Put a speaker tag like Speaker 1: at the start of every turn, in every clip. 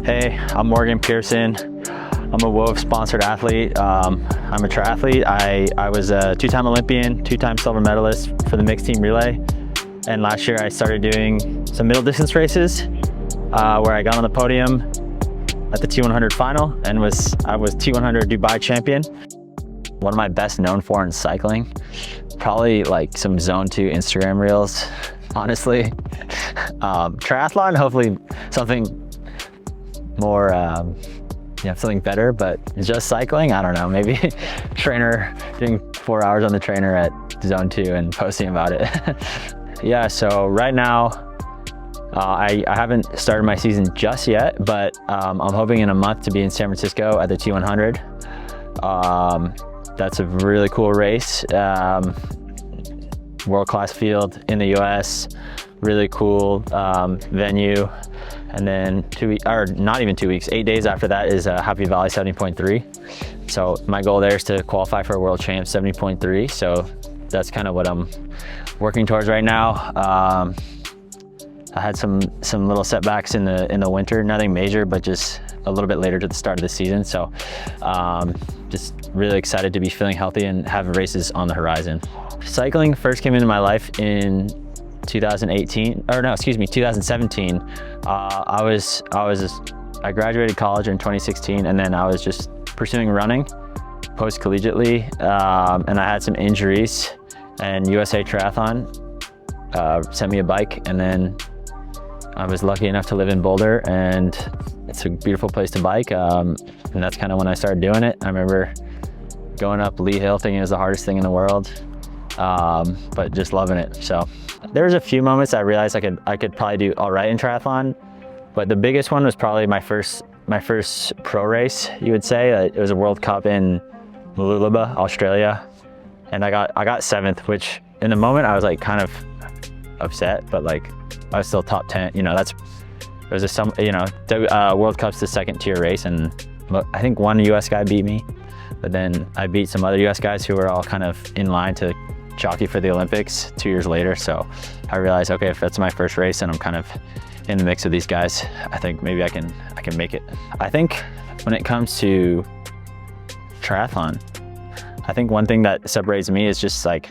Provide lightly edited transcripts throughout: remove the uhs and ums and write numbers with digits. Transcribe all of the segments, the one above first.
Speaker 1: Hey, I'm Morgan Pearson. I'm a WOV sponsored athlete. I'm a triathlete. I was a two-time Olympian, two-time silver medalist for the mixed team relay. And last year I started doing some middle distance races where I got on the podium at the T100 final and I was T100 Dubai champion. One of my best known for in cycling, probably like some Zone 2 Instagram reels, honestly. Triathlon, hopefully something more, something better, but just cycling, I don't know, maybe trainer, doing 4 hours on the trainer at Zone 2 and posting about it. Yeah, so right now, I haven't started my season just yet, but I'm hoping in a month to be in San Francisco at the T100. That's a really cool race. World-class field in the US, really cool venue. And then 8 days after that is Happy Valley 70.3. So my goal there is to qualify for a world champ 70.3. So that's kind of what I'm working towards right now. I had some little setbacks in the winter, nothing major, but just a little bit later to the start of the season. So just really excited to be feeling healthy and have races on the horizon. Cycling first came into my life in 2017. I graduated college in 2016, and then I was just pursuing running post-collegiately, and I had some injuries, and USA Triathlon sent me a bike, and then I was lucky enough to live in Boulder, and it's a beautiful place to bike, and that's kind of when I started doing it. I remember going up Lee Hill thinking it was the hardest thing in the world, but just loving it. So there was a few moments I realized I could probably do all right in triathlon, but the biggest one was probably my first pro race, you would say. It was a World Cup in Mooloolaba, Australia, and I got 7th, which in the moment I was like kind of upset, but like I was still top 10. World Cup's the second tier race, and I think one US guy beat me, but then I beat some other US guys who were all kind of in line to jockey for the Olympics 2 years later. So I realized, okay, if that's my first race and I'm kind of in the mix of these guys, I think maybe I can make it. I think when it comes to triathlon, I think one thing that separates me is just like,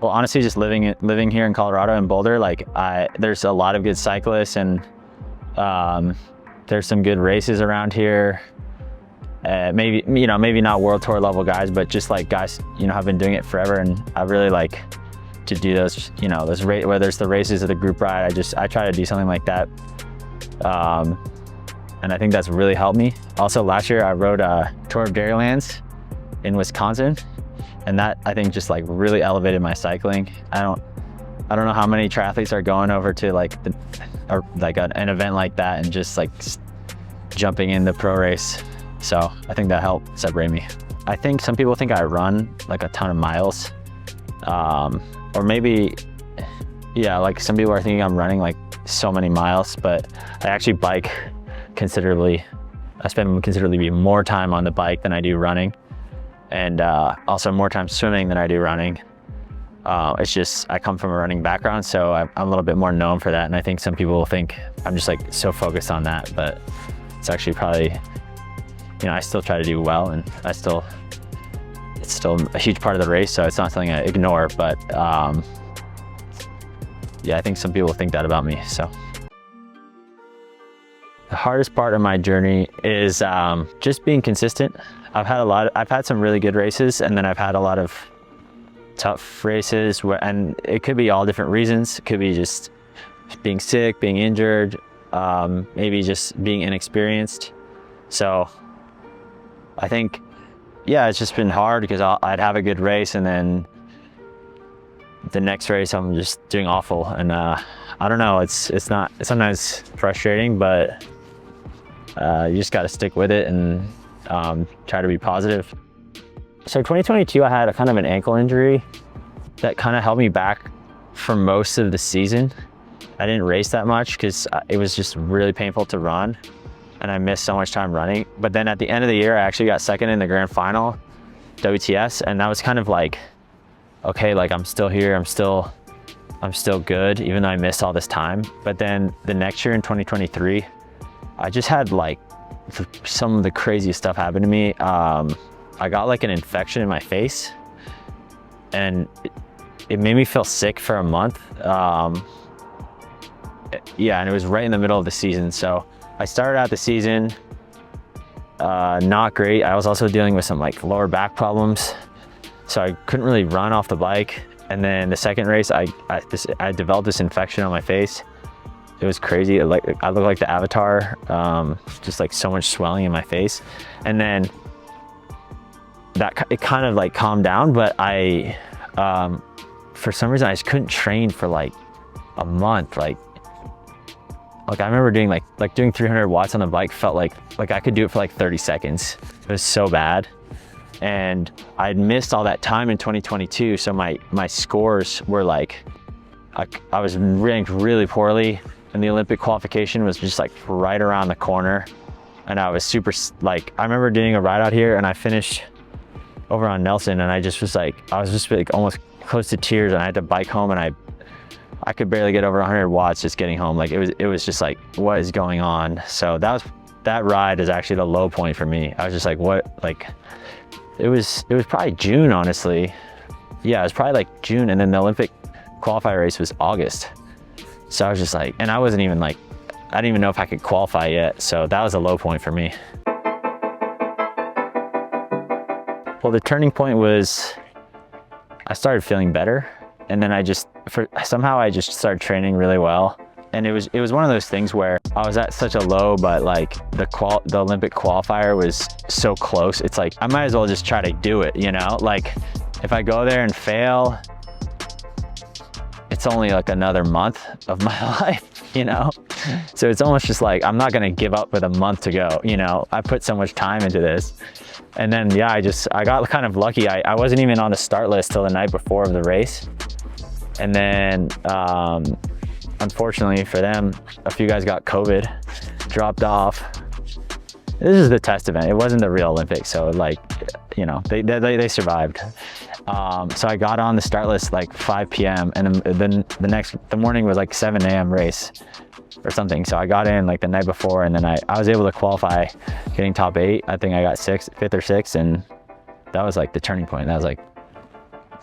Speaker 1: well, honestly, just living here in Colorado in Boulder, like there's a lot of good cyclists, and there's some good races around here. Maybe not world tour level guys, but just like guys, have been doing it forever, and I really like to do those, whether it's the races or the group ride, I try to do something like that. And I think that's really helped me. Also last year I rode a Tour of Dairylands in Wisconsin, and that I think just like really elevated my cycling. I don't know how many triathletes are going over to an event like that and just like jumping in the pro race. So I think that helped separate me. I think some people think I run like a ton of miles, or maybe, yeah, like some people are thinking I'm running like so many miles, but I actually bike considerably. I spend considerably more time on the bike than I do running, and also more time swimming than I do running. It's just, I come from a running background, so I'm a little bit more known for that. And I think some people think I'm just like so focused on that, but it's actually probably, I still try to do well, and it's still a huge part of the race. So it's not something I ignore, but yeah, I think some people think that about me. So the hardest part of my journey is just being consistent. I've had some really good races, and then I've had a lot of tough races and it could be all different reasons. It could be just being sick, being injured, maybe just being inexperienced. So I think, yeah, it's just been hard because I'd have a good race, and then the next race I'm just doing awful. And I don't know, it's sometimes frustrating, but you just got to stick with it and try to be positive. So 2022, I had a kind of an ankle injury that kind of held me back for most of the season. I didn't race that much because it was just really painful to run, and I missed so much time running. But then at the end of the year, I actually got second in the grand final, WTS, and that was kind of like, okay, like I'm still here, I'm still good, even though I missed all this time. But then the next year in 2023, I just had like some of the craziest stuff happen to me. I got like an infection in my face, and it made me feel sick for a month. Yeah, and it was right in the middle of the season. So I started out the season not great. I was also dealing with some like lower back problems, so I couldn't really run off the bike. And then the second race, I developed this infection on my face. It was crazy. I looked like the Avatar, just like so much swelling in my face. And then it kind of like calmed down, but for some reason I just couldn't train for like a month. Like I remember doing like doing 300 watts on the bike felt like I could do it for like 30 seconds. It was so bad. And I'd missed all that time in 2022. So my scores were like, I was ranked really poorly, and the Olympic qualification was just like right around the corner. And I was super, like, I remember doing a ride out here, and I finished over on Nelson, and I was just like almost close to tears, and I had to bike home, and I could barely get over 100 watts just getting home. Like it was just like, what is going on? So that ride is actually the low point for me. I was just like, what, like, it was probably June, honestly. Yeah, it was probably like June, and then the Olympic qualifier race was August. So I was just like, and I wasn't even like, I didn't even know if I could qualify yet. So that was a low point for me. Well, the turning point was I started feeling better, and then somehow I just started training really well. And it was one of those things where I was at such a low, but like the Olympic qualifier was so close. It's like, I might as well just try to do it, you know? Like if I go there and fail, it's only like another month of my life, you know? So it's almost just like, I'm not gonna give up with a month to go, you know? I put so much time into this. And then, yeah, I got kind of lucky. I wasn't even on the start list till the night before of the race. And then, unfortunately for them, a few guys got COVID, dropped off. This is the test event. It wasn't the real Olympics. So like, you know, they survived. So I got on the start list like 5 p.m. and then the morning was like 7 a.m. race or something. So I got in like the night before, and then I was able to qualify, getting top 8. I think I got 5th or 6th. And that was like the turning point. That was like,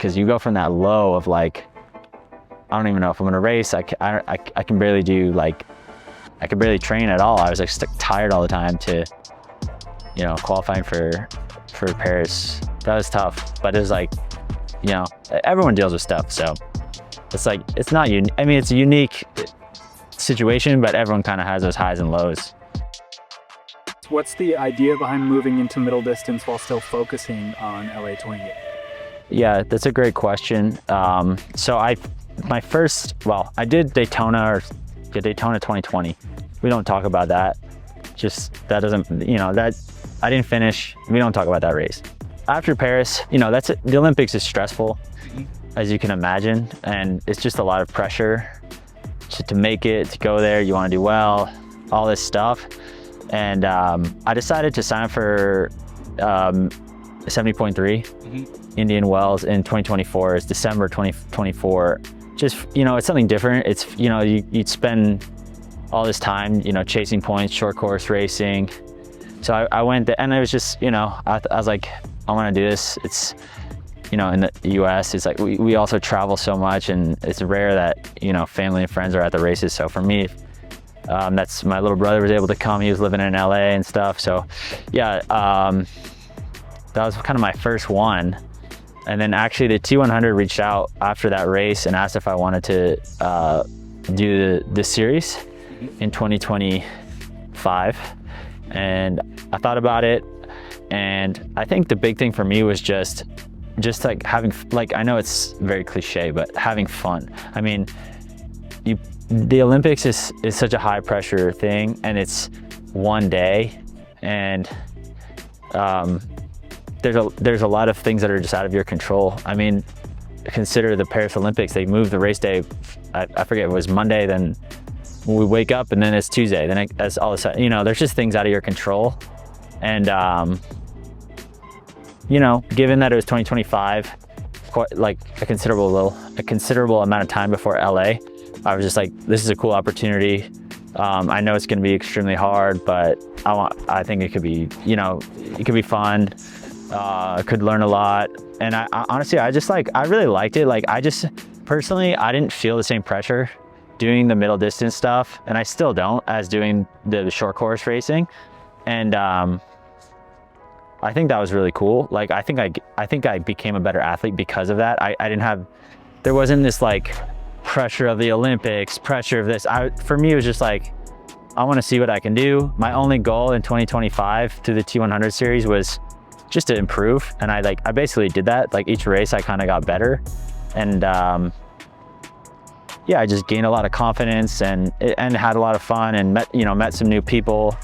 Speaker 1: cause you go from that low of like, I don't even know if I'm gonna race. I can barely do like, I could barely train at all. I was like tired all the time to, you know, qualifying for Paris. That was tough, but it was like, you know, everyone deals with stuff. So it's like, it's not unique. I mean, it's a unique situation, but everyone kind of has those highs and lows.
Speaker 2: What's the idea behind moving into middle distance while still focusing on LA 28?
Speaker 1: Yeah, that's a great question. So I did Daytona 2020. We don't talk about that. Just, that doesn't, you know, that I didn't finish. We don't talk about that race. After Paris, you know, the Olympics is stressful, as you can imagine. And it's just a lot of pressure to make it, to go there. You want to do well, all this stuff. And I decided to sign up for 70.3 Indian Wells in 2024. It's December 2024. Just, you know, it's something different. It's, you know, you'd spend all this time, you know, chasing points, short course racing. So I went there, and it was just, you know, I was like, I want to do this. It's, you know, in the US, it's like we also travel so much, and it's rare that, you know, family and friends are at the races. So for me, that's, my little brother was able to come. He was living in LA and stuff. So yeah, that was kind of my first one. And then actually the T100 reached out after that race and asked if I wanted to do the series in 2025. And I thought about it. And I think the big thing for me was just like having, like, I know it's very cliche, but having fun. I mean, the Olympics is such a high pressure thing, and it's one day, and there's a lot of things that are just out of your control. I mean, consider the Paris Olympics. They moved the race day, I forget, it was Monday, then we wake up and then it's Tuesday, then as all of a sudden, you know, there's just things out of your control. And you know, given that it was 2025, quite like a considerable amount of time before LA, I was just like, this is a cool opportunity I know it's going to be extremely hard, but I think it could be, you know, it could be fun. Could learn a lot. And I honestly, I really liked it. Like, personally, I didn't feel the same pressure doing the middle distance stuff, and I still don't, as doing the short course racing. And I think that was really cool. Like, I think I became a better athlete because of that. There wasn't this like pressure of the Olympics, pressure of this. For me, it was just like, I want to see what I can do. My only goal in 2025 through the T100 series was just to improve. And I basically did that. Like, each race I kind of got better. And yeah, I just gained a lot of confidence and had a lot of fun, and met some new people,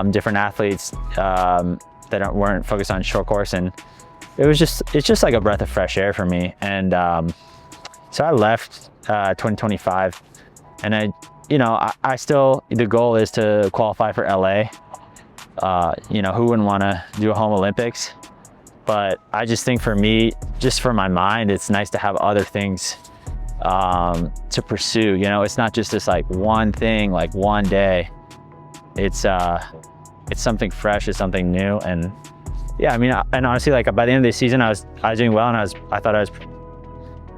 Speaker 1: different athletes that weren't focused on short course. And it's just like a breath of fresh air for me. And so I left 2025, and I still, the goal is to qualify for LA. Who wouldn't want to do a home Olympics? But I just think, for me, just for my mind, it's nice to have other things to pursue. It's not just this like one thing, like one day. It's something fresh, it's something new. And yeah, I mean, and honestly, like, by the end of the season, I was doing well, and I thought I was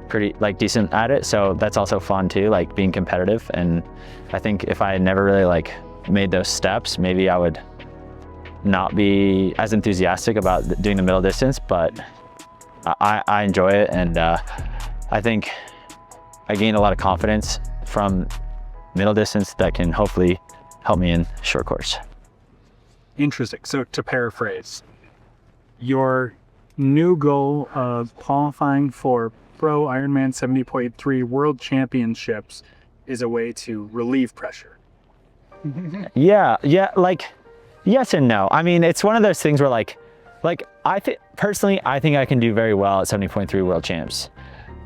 Speaker 1: pretty like decent at it. So that's also fun too, like being competitive. And I think if I had never really like made those steps, maybe I would not be as enthusiastic about doing the middle distance. But I enjoy it, and I think I gained a lot of confidence from middle distance that can hopefully help me in short course.
Speaker 2: Interesting. So to paraphrase, your new goal of qualifying for Pro Ironman 70.3 World Championships is a way to relieve pressure.
Speaker 1: Yeah, like, yes and no. I mean, it's one of those things where like personally, I think I can do very well at 70.3 World Champs.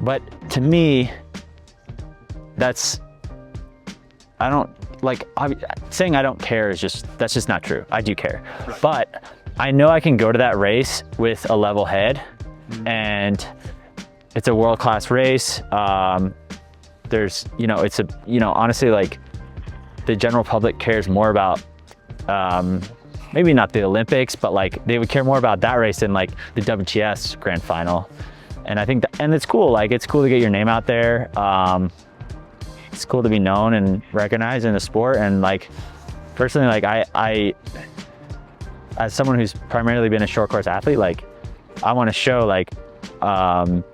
Speaker 1: But to me, saying I don't care that's just not true. I do care. Right. But I know I can go to that race with a level head, and it's a world-class race. Honestly, like, the general public cares more about, maybe not the Olympics, but like they would care more about that race than like the WTS grand final. And I think and it's cool. Like, it's cool to get your name out there. It's cool to be known and recognized in the sport. And like, personally, like I as someone who's primarily been a short course athlete, like, I want to show like I'm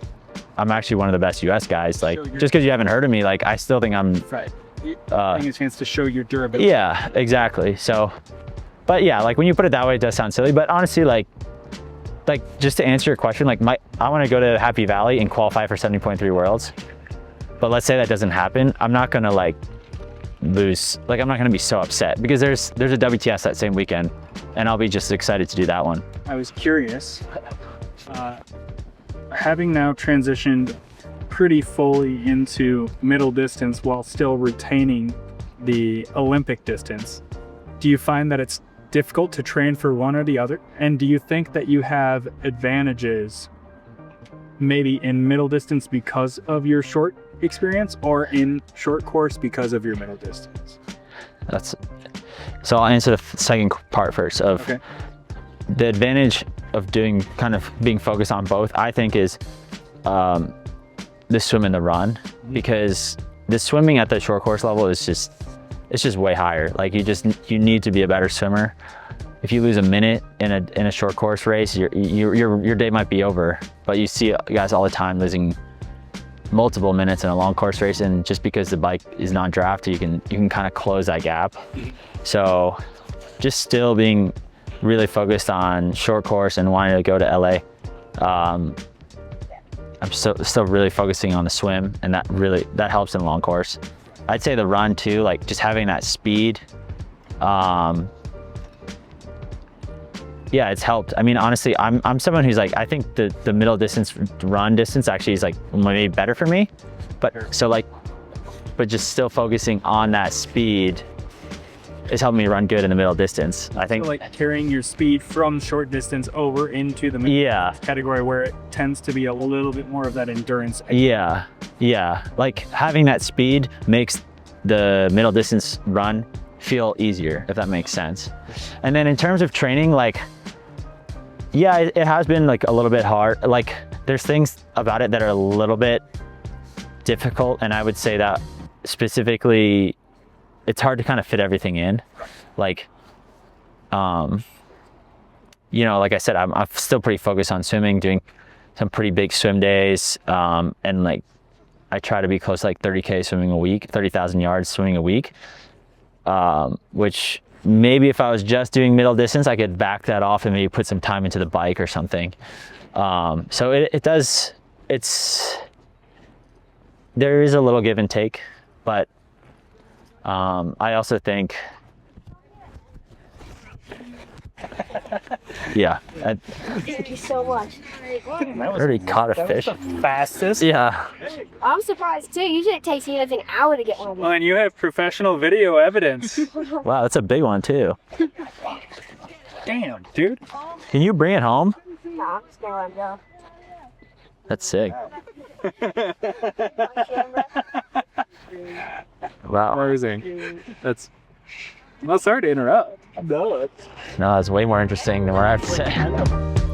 Speaker 1: actually one of the best US guys. Like, just because you haven't heard of me, like, I still think I'm
Speaker 2: right. Getting a chance to show your durability.
Speaker 1: Yeah, exactly. So, but yeah, like, when you put it that way, it does sound silly. But honestly, like just to answer your question, like, I want to go to Happy Valley and qualify for 70.3 Worlds. But let's say that doesn't happen. I'm not gonna like lose. Like, I'm not gonna be so upset, because there's a WTS that same weekend, and I'll be just excited to do that one.
Speaker 2: I was curious, having now transitioned pretty fully into middle distance while still retaining the Olympic distance, do you find that it's difficult to train for one or the other? And do you think that you have advantages maybe in middle distance because of your short experience, or in short course because of your middle distance?
Speaker 1: So I'll answer the second part first.
Speaker 2: Okay.
Speaker 1: The advantage of being focused on both, I think, is the swim and the run, because the swimming at the short course level is just way higher. Like, you need to be a better swimmer. If you lose a minute in a short course race, your day might be over. But you see guys all the time losing multiple minutes in a long course race, and just because the bike is non-draft, you can kind of close that gap. So just still being really focused on short course and wanting to go to LA, I'm still really focusing on the swim, and that helps in long course. I'd say the run too, like, just having that speed, yeah, it's helped. I mean, honestly, I'm someone who's like, I think the middle distance run distance actually is like maybe better for me, but just still focusing on that speed is helping me run good in the middle distance. I think,
Speaker 2: so like carrying your speed from short distance over into the middle category, where it tends to be a little bit more of that endurance.
Speaker 1: Yeah. Like, having that speed makes the middle distance run feel easier, if that makes sense. And then in terms of training, like, yeah, it has been like a little bit hard. Like there's things about it that are a little bit difficult. And I would say that specifically, it's hard to kind of fit everything in. Like, you know, like I said, I'm still pretty focused on swimming, doing some pretty big swim days. And like, I try to be close to like 30K swimming a week, 30,000 yards swimming a week. Which maybe if I was just doing middle distance, I could back that off and maybe put some time into the bike or something. So there is a little give and take, but I also think, yeah.
Speaker 3: Thank you so much.
Speaker 1: I already caught a fish.
Speaker 2: Fastest.
Speaker 1: Yeah.
Speaker 3: I'm surprised too. Usually it takes me like an hour to get one of
Speaker 2: Well, and you have professional video evidence.
Speaker 1: Wow, that's a big one too.
Speaker 2: Damn, dude.
Speaker 1: Can you bring it home?
Speaker 3: these. Nah, I'm just gonna let it go.
Speaker 1: That's sick. Wow.
Speaker 2: Amazing. That's. Well, sorry to interrupt.
Speaker 1: No, it's way more interesting than what I have to say.